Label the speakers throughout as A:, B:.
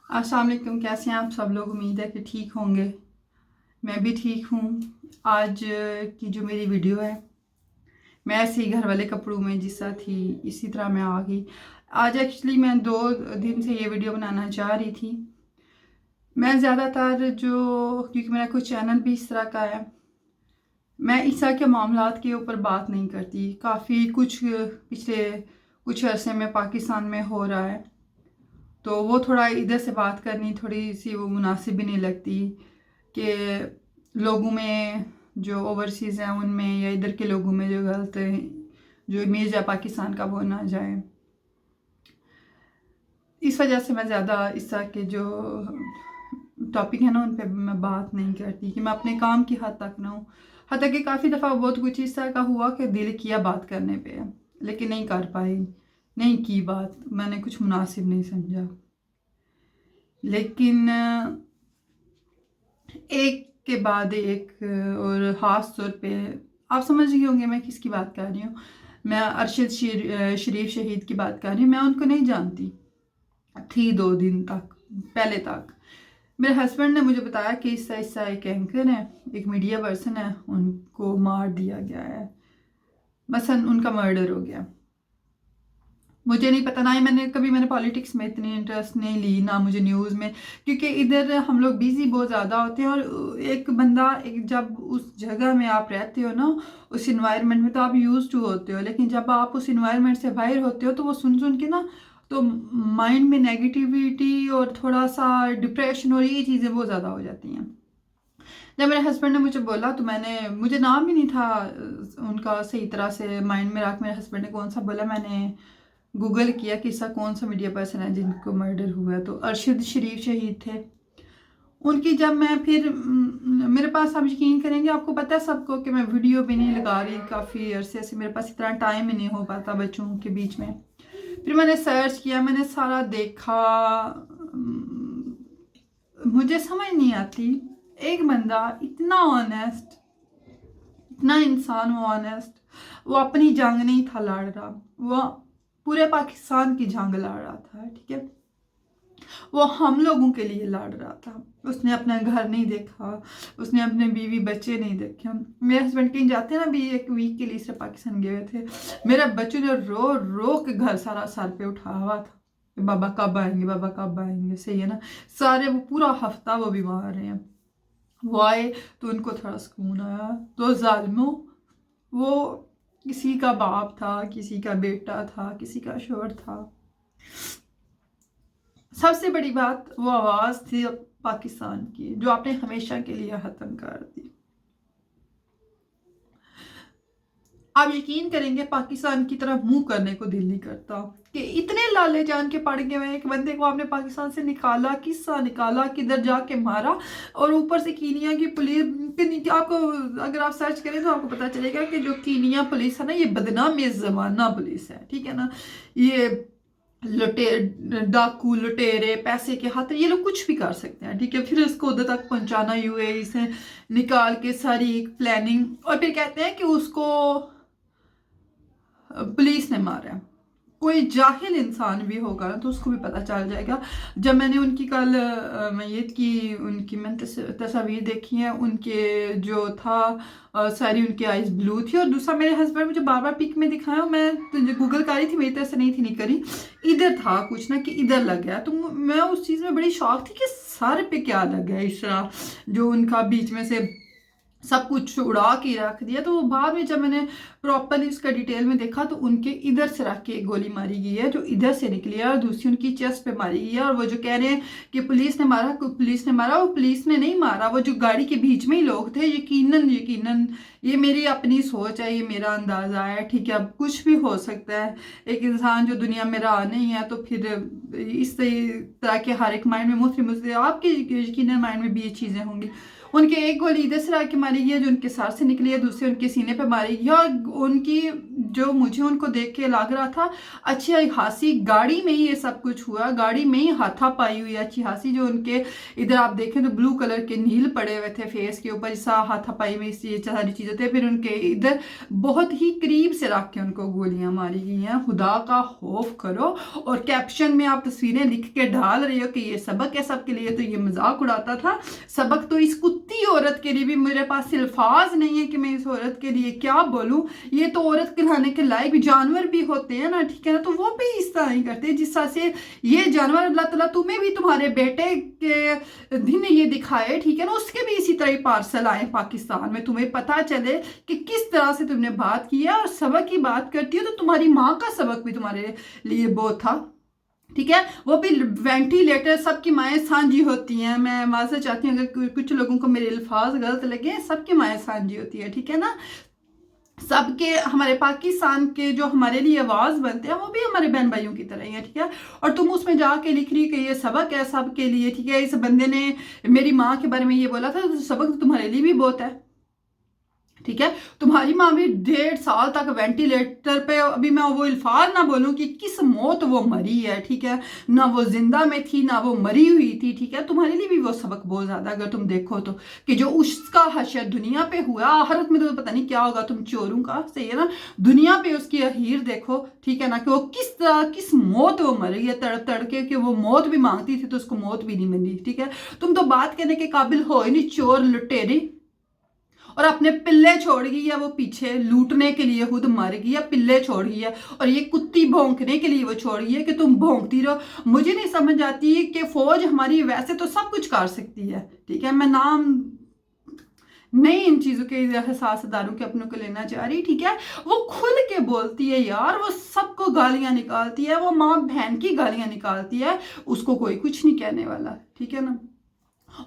A: अस्सलाम वालेकुम। कैसे हैं आप सब लोग? उम्मीद है कि ठीक होंगे। मैं भी ठीक हूँ। आज की जो मेरी वीडियो है, मैं ऐसे ही घर वाले कपड़ों में जिस तरह थी इसी तरह मैं आ गई। आज एक्चुअली मैं 2 दिन से ये वीडियो बनाना चाह रही थी। मैं ज़्यादातर क्योंकि मेरा कुछ चैनल भी इस तरह का है, मैं इस तरह के मामलात के ऊपर बात नहीं करती। काफ़ी कुछ पिछले कुछ अरसे में पाकिस्तान में हो रहा है, तो वो थोड़ा इधर से बात करनी थोड़ी सी वो मुनासिब भी नहीं लगती कि लोगों में जो ओवरसीज़ हैं उनमें या इधर के लोगों में जो गलत जो इमेज है पाकिस्तान का वो ना जाए। इस वजह से मैं ज़्यादा इस तरह के जो टॉपिक है ना उन पे मैं बात नहीं करती कि मैं अपने काम की हद तक ना हूँ। हत्या कि काफ़ी दफ़ा बहुत कुछ इस तरह का हुआ कि दिल किया बात करने पे, लेकिन नहीं कर पाई, नहीं की बात, मैंने कुछ मुनासिब नहीं समझा। लेकिन एक के बाद एक, और ख़ास तौर पे आप समझ गए होंगे मैं किसकी बात कर रही हूँ। मैं अरशद शरीफ शहीद की बात कर रही हूँ। मैं उनको नहीं जानती थी 2 दिन तक, पहले तक। मेरे हस्बैंड ने मुझे बताया कि ऐसा एक एंकर है, एक मीडिया पर्सन है, उनको मार दिया गया है, मसलन उनका मर्डर हो गया। मुझे नहीं पता, ना ही मैंने पॉलिटिक्स में इतनी इंटरेस्ट नहीं ली, ना मुझे न्यूज़ में, क्योंकि इधर हम लोग बिजी बहुत ज़्यादा होते हैं। और एक बंदा जब उस जगह में आप रहते हो ना, उस इन्वायरमेंट में, तो आप यूज टू होते हो। लेकिन जब आप उस इन्वायरमेंट से बाहर होते हो तो वो सुन सुन के ना, तो माइंड में नेगेटिविटी और थोड़ा सा डिप्रेशन और ये चीज़ें बहुत ज़्यादा हो जाती हैं। जब मेरे हस्बैंड ने मुझे बोला तो मुझे नाम ही नहीं था उनका सही तरह से माइंड में रख। मेरे हस्बैंड ने कौन सा बोला, मैंने गूगल किया कि ऐसा कौन सा मीडिया पर्सन है जिनको मर्डर हुआ है, तो अरशद शरीफ शहीद थे उनकी। जब मैं फिर मेरे पास, आप यकीन करेंगे, आपको पता है सबको कि मैं वीडियो भी नहीं लगा रही काफ़ी अरसे से, मेरे पास इतना टाइम ही नहीं हो पाता बच्चों के बीच में। फिर मैंने सर्च किया, मैंने सारा देखा, मुझे समझ नहीं आती एक बंदा इतना ऑनेस्ट, इतना इंसान वो ऑनेस्ट, वो अपनी जंग नहीं था लड़ रहा, वो पूरे पाकिस्तान की जंग लड़ रहा था, ठीक है। वो हम लोगों के लिए लड़ रहा था। उसने अपना घर नहीं देखा, उसने अपने बीवी बच्चे नहीं देखे। मेरे हस्बैंड कहीं जाते हैं ना, अभी एक वीक के लिए सिर्फ पाकिस्तान गए हुए थे, मेरे बच्चों ने रो रो के घर सारा सर पे उठा हुआ था, बाबा कब आएंगे, बाबा कब आएंगे। सही है ना, सारे वो पूरा हफ्ता वो बीमार रहे हैं। वो आए तो उनको थोड़ा सुकून आया। तो जालिमों, वो किसी का बाप था, किसी का बेटा था, किसी का शोहर था। सबसे बड़ी बात वो आवाज़ थी पाकिस्तान की, जो आपने हमेशा के लिए खत्म कर दी। आप यकीन करेंगे पाकिस्तान की तरफ मुंह करने को दिल नहीं करता कि इतने लाले जान के पड़ गए हुए एक बंदे को आपने पाकिस्तान से निकाला, किस्सा निकाला, किधर जाके मारा, और ऊपर से कीनिया की पुलिस। आपको अगर आप सर्च करें तो आपको पता चलेगा कि जो कीनिया पुलिस है ना, ये बदनाम ज़माना पुलिस है, ठीक है ना। ये डाकू लुटेरे, पैसे के हाथ, ये लोग कुछ भी कर सकते हैं, ठीक है। फिर इसको उधर तक पहुंचाना, यूएई से निकाल के सारी प्लानिंग, और फिर कहते हैं कि उसको पुलिस ने मारा। कोई जाहिल इंसान भी होगा ना तो उसको भी पता चल जाएगा। जब मैंने उनकी कल मैयत की उनकी मैंने तस्वीर देखी है, उनके जो था सारी उनकी आइज ब्लू थी। और दूसरा, मेरे हस्बैंड मुझे बार बार पिक में दिखाया, मैं गूगल कर रही थी, मेरी तरह से नहीं करी, इधर था कुछ ना कि इधर लग गया। तो मैं उस चीज़ में बड़ी शौक थी कि सर पे क्या लग गया इस तरह, जो उनका बीच में से सब कुछ उड़ा के रख दिया। तो बाद में जब मैंने प्रॉपरली उसका डिटेल में देखा तो उनके इधर से रख के एक गोली मारी गई है जो इधर से निकली है, और दूसरी उनकी चेस्ट पे मारी गई है। और वो जो कह रहे हैं कि पुलिस ने मारा, पुलिस ने मारा, वो पुलिस ने नहीं मारा, वो जो गाड़ी के बीच में ही लोग थे। यकीनन ये मेरी अपनी सोच है, ये मेरा अंदाजा है, ठीक है। अब कुछ भी हो सकता है, एक इंसान जो दुनिया में रहा नहीं है तो फिर इस तरह के हर एक माइंड में मुख्तलिफ आपके यकीनन माइंड में भी ये चीज़ें होंगी। उनके एक गोली इधर से आके मारी गई है जो उनके सर से निकली है, दूसरी उनके सीने पे मारी गई है। और उनकी जो मुझे उनको देख के लग रहा था अच्छी खासी गाड़ी में ही ये सब कुछ हुआ, गाड़ी में ही हाथापाई हुई अच्छी खासी। जो उनके इधर आप देखें तो ब्लू कलर के नील पड़े हुए थे फेस के ऊपर, जैसा हाथापाई में ये सारी चीज़ें थे। फिर उनके इधर बहुत ही करीब से रख के उनको गोलियां मारी गई हैं। खुदा का खौफ करो। और कैप्शन में आप तस्वीरें लिख के डाल रहे हो कि ये सबक है सबके लिए, तो ये मजाक उड़ाता था। सबक तो इस कुत्ती औरत के लिए भी मेरे पास अल्फाज नहीं है कि मैं इस औरत के लिए क्या बोलूं। ये तो औरत कहलाने के लायक जानवर भी होते हैं ना, ठीक है ना, तो वो भी इस तरह नहीं करते जिस तरह से ये जानवर अल्लाह ताला तुम्हें भी तुम्हारे बेटे के दिन ये दिखाए, ठीक है ना, उसके भी इसी तरह पार्सल आए पाकिस्तान में, तुम्हें पता चले कि किस तरह से तुमने बात की है। और सबक की बात करती हो तो तुम्हारी माँ का सबक भी तुम्हारे लिए वो था, ठीक है, वो भी वेंटिलेटर। सबकी माएँ सांझी होती हैं, मैं माजरत चाहती हूँ अगर कुछ लोगों को मेरे अल्फाज गलत लगे, सबकी माएँ सांझी होती है, ठीक है ना। सबके हमारे पाकिस्तान के जो हमारे लिए आवाज़ बनते हैं वो भी हमारे बहन भाइयों की तरह ही है, ठीक है। और तुम उसमें जाके लिख रही कि ये सबक है सबके लिए, ठीक है। इस बंदे ने मेरी माँ के बारे में ये बोला था, तो सबक तो तुम्हारे लिए भी बहुत है, ठीक है। तुम्हारी माँ भी 1.5 साल तक वेंटिलेटर पे, अभी मैं वो अल्फाज ना बोलूं कि किस मौत वो मरी है, ठीक है, ना वो जिंदा में थी ना वो मरी हुई थी, ठीक है। तुम्हारे लिए भी वो सबक बहुत ज्यादा अगर तुम देखो तो, कि जो उसका हशर दुनिया पे हुआ, आखिरत में तो पता नहीं क्या होगा तुम चोरों का, सही है ना। दुनिया पे उसकी अहीर देखो, ठीक है ना, कि वो किस तरह किस मौत वो मरी है, तड़प तड़के कि वो मौत भी मांगती थी तो उसको मौत भी नहीं मिली, ठीक है। तुम तो बात करने के काबिल हो ही नहीं, चोर लुटेरी। और अपने पिल्ले छोड़ गई है वो पीछे लूटने के लिए, खुद मर गई है, पिल्ले छोड़ गई है। और ये कुत्ती भौंकने के लिए वो छोड़ गई है कि तुम भौंकती रहो। मुझे नहीं समझ आती कि फौज हमारी वैसे तो सब कुछ कर सकती है, ठीक है, मैं नाम नहीं इन चीज़ों के हिसासदारों के अपनों को लेना चाह रही, ठीक है। वो खुल के बोलती है यार, वो सबको गालियां निकालती है, वो माँ बहन की गालियां निकालती है, उसको कोई कुछ नहीं कहने वाला, ठीक है ना।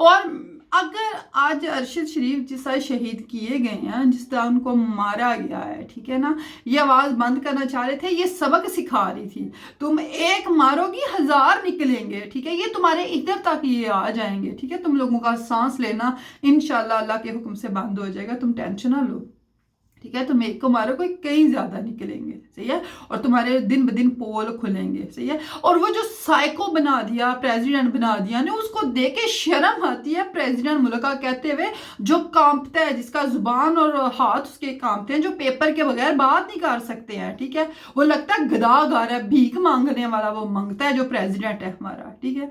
A: और अगर आज अरशद शरीफ जिस तरह शहीद किए गए हैं, जिस तरह उनको मारा गया है, ठीक है ना, ये आवाज़ बंद करना चाह रहे थे, ये सबक सिखा रही थी। तुम एक मारोगी 1000 निकलेंगे, ठीक है, ये तुम्हारे इधर तक ये आ जाएंगे, ठीक है। तुम लोगों का सांस लेना इंशाल्लाह अल्लाह के हुक्म से बंद हो जाएगा, तुम टेंशन ना लो, ठीक है। तुम एक को मारोगे कई ज्यादा निकलेंगे, सही है। और तुम्हारे दिन ब दिन पोल खुलेंगे, सही है। और वो जो साइको बना दिया, प्रेसिडेंट बना दिया ने, उसको देख के शर्म आती है। प्रेसिडेंट मुल्क का कहते हुए जो कांपता है, जिसका जुबान और हाथ उसके कांपते हैं, जो पेपर के बगैर बात नहीं कर सकते हैं, ठीक है। वो लगता है गदागार है, भीख मांगने वाला वो मांगता है जो प्रेसिडेंट है हमारा, ठीक है।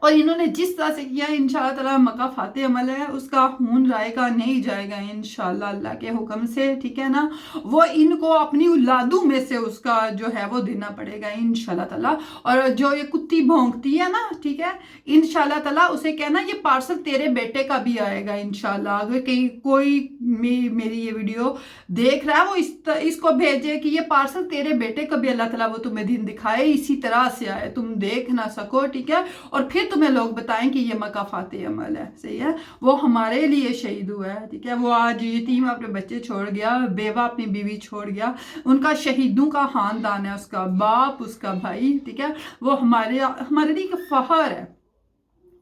A: और इन्होंने जिस तरह से किया, इंशाल्लाह ताला मक्का फाते अमल है, उसका खून रायगा नहीं जाएगा इंशाल्लाह अल्लाह के हुक्म से, ठीक है ना। वो इनको अपनी औलादों में से उसका जो है वो देना पड़ेगा इंशाल्लाह ताला। और जो ये कुत्ती भौंकती है ना, ठीक है, इंशाल्लाह ताला उसे कहना ये पार्सल तेरे बेटे का भी आएगा इंशाल्लाह। अगर कहीं कोई मेरी ये वीडियो देख रहा है वो इसको भेजे कि ये पार्सल तेरे बेटे का भी अल्लाह ताला वो तुम्हें दिन दिखाए, इसी तरह से आए, तुम देख ना सको, ठीक है। और फिर तुम्हें लोग बताएं कि ये मक्का फाते अमल है, सही है। वो हमारे लिए शहीद हुआ है, ठीक है। वो आज यतीम अपने बच्चे छोड़ गया, बेवा अपनी बीवी छोड़ गया, उनका शहीदों का खानदान है, उसका बाप उसका भाई, ठीक है। वो हमारे लिए एक फखर है,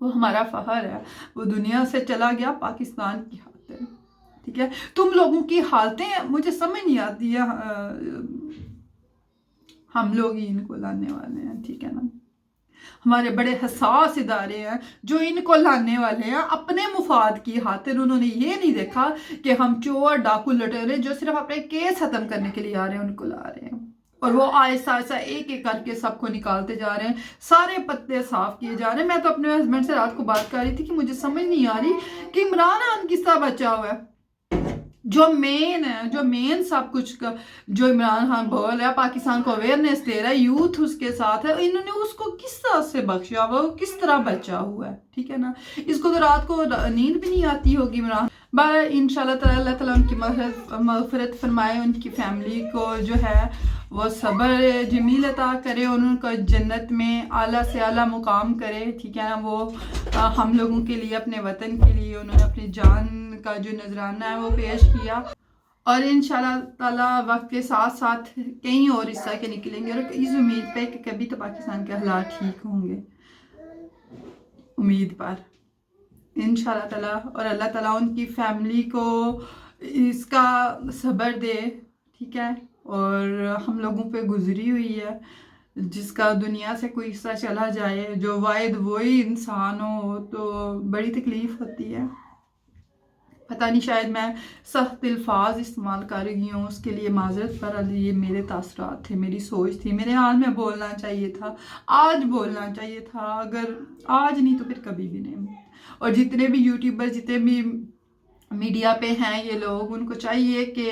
A: वो हमारा फखर है। वो दुनिया से चला गया, पाकिस्तान की हालत है, ठीक है। तुम लोगों की हालतें मुझे समझ नहीं आती है, हम लोग ही इनको लाने वाले हैं, ठीक है ना। हमारे बड़े हसास इदारे हैं जो इनको लाने वाले हैं अपने मुफाद की खातिर। उन्होंने ये नहीं देखा कि हम चोर डाकू लुटेरे जो सिर्फ अपने केस खत्म करने के लिए आ रहे हैं उनको ला रहे हैं। और वो आहिस्ता आहिस्ता एक एक करके सबको निकालते जा रहे हैं, सारे पत्ते साफ किए जा रहे हैं। मैं तो अपने हस्बैंड से रात को बात कर रही थी कि मुझे समझ नहीं आ रही कि इमरान खान किस तरह बचा हुआ है, जो मेन है, जो मेन सब कुछ का जो इमरान खान बोल रहा है, पाकिस्तान को अवेयरनेस दे रहा है, यूथ उसके साथ है, इन्होंने उसको किस तरह से बख्शा हुआ, वो किस तरह बचा हुआ है, ठीक है ना। इसको तो रात को नींद भी नहीं आती होगी इमरान। बार इंशाल्लाह ताला अल्लाह ताला उनकी मग़फ़िरत फरमाए, उनकी फैमिली को जो है वो सब्र जमील अता करे, उनको जन्नत में आला से आला मुकाम करे, ठीक है ना। वो हम लोगों के लिए, अपने वतन के लिए उन्होंने अपनी जान का जो नजराना है वो पेश किया। और इंशाल्लाह ताला वक्त के साथ साथ कहीं और इस तरह के निकलेंगे, और इस उम्मीद पे कि कभी तो पाकिस्तान के हालात ठीक होंगे, उम्मीद पर इंशाल्लाह ताला, और अल्लाह ताला उनकी फैमिली को इसका सब्र दे, ठीक है। और हम लोगों पे गुजरी हुई है, जिसका दुनिया से कोई हिस्सा चला जाए, जो वाहिद वही इंसान हो, तो बड़ी तकलीफ़ होती है। पता नहीं, शायद मैं सख्त अल्फाज इस्तेमाल कर रही हूँ, उसके लिए माजरत, पर ये मेरे तासरात थे, मेरी सोच थी, मेरे हाल में बोलना चाहिए था, आज बोलना चाहिए था, अगर आज नहीं तो फिर कभी भी नहीं। और जितने भी यूट्यूबर, जितने भी मीडिया पे हैं ये लोग, उनको चाहिए कि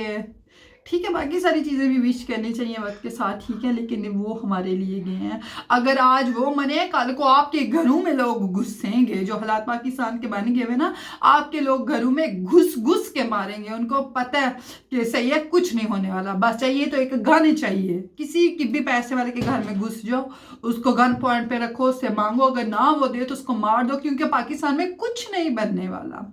A: ठीक है, बाकी सारी चीज़ें भी विश करनी चाहिए वक्त के साथ, ठीक है, लेकिन वो हमारे लिए गए हैं। अगर आज वो मने, कल को आपके घरों में लोग घुसेंगे, जो हालात पाकिस्तान के बन गए हुए ना, आपके लोग घरों में घुस घुस के मारेंगे। उनको पता है कि सही है, कुछ नहीं होने वाला, बस चाहिए तो एक गन चाहिए। किसी की भी पैसे वाले के घर में घुस जाओ, उसको गन पॉइंट पे रखो, उससे मांगो, अगर ना वो दे तो उसको मार दो, क्योंकि पाकिस्तान में कुछ नहीं बनने वाला।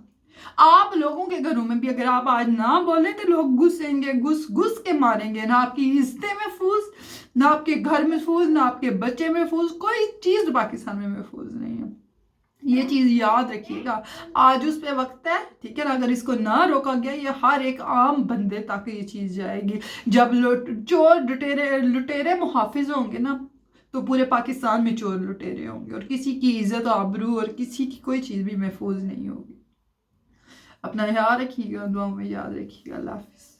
A: आप लोगों के घरों में भी अगर आप आज ना बोले तो लोग घुसेंगे, घुस घुस के मारेंगे। ना आपकी इज्जतें महफूज, ना आपके घर महफूज, ना आपके बच्चे महफूज, कोई चीज़ पाकिस्तान में महफूज नहीं है। ये चीज़ याद रखिएगा, आज उस पे वक्त है, ठीक है ना। अगर इसको ना रोका गया, ये हर एक आम बंदे तक ये चीज़ जाएगी। जब चोर लुटेरे मुहाफिज होंगे ना, तो पूरे पाकिस्तान में चोर लुटेरे होंगे, और किसी की इज्जत आबरू और किसी की कोई चीज़ भी महफूज नहीं होगी। अपना ख्याल रखिएगा, दुआ में याद रखिएगा। अल्लाह हाफिज़।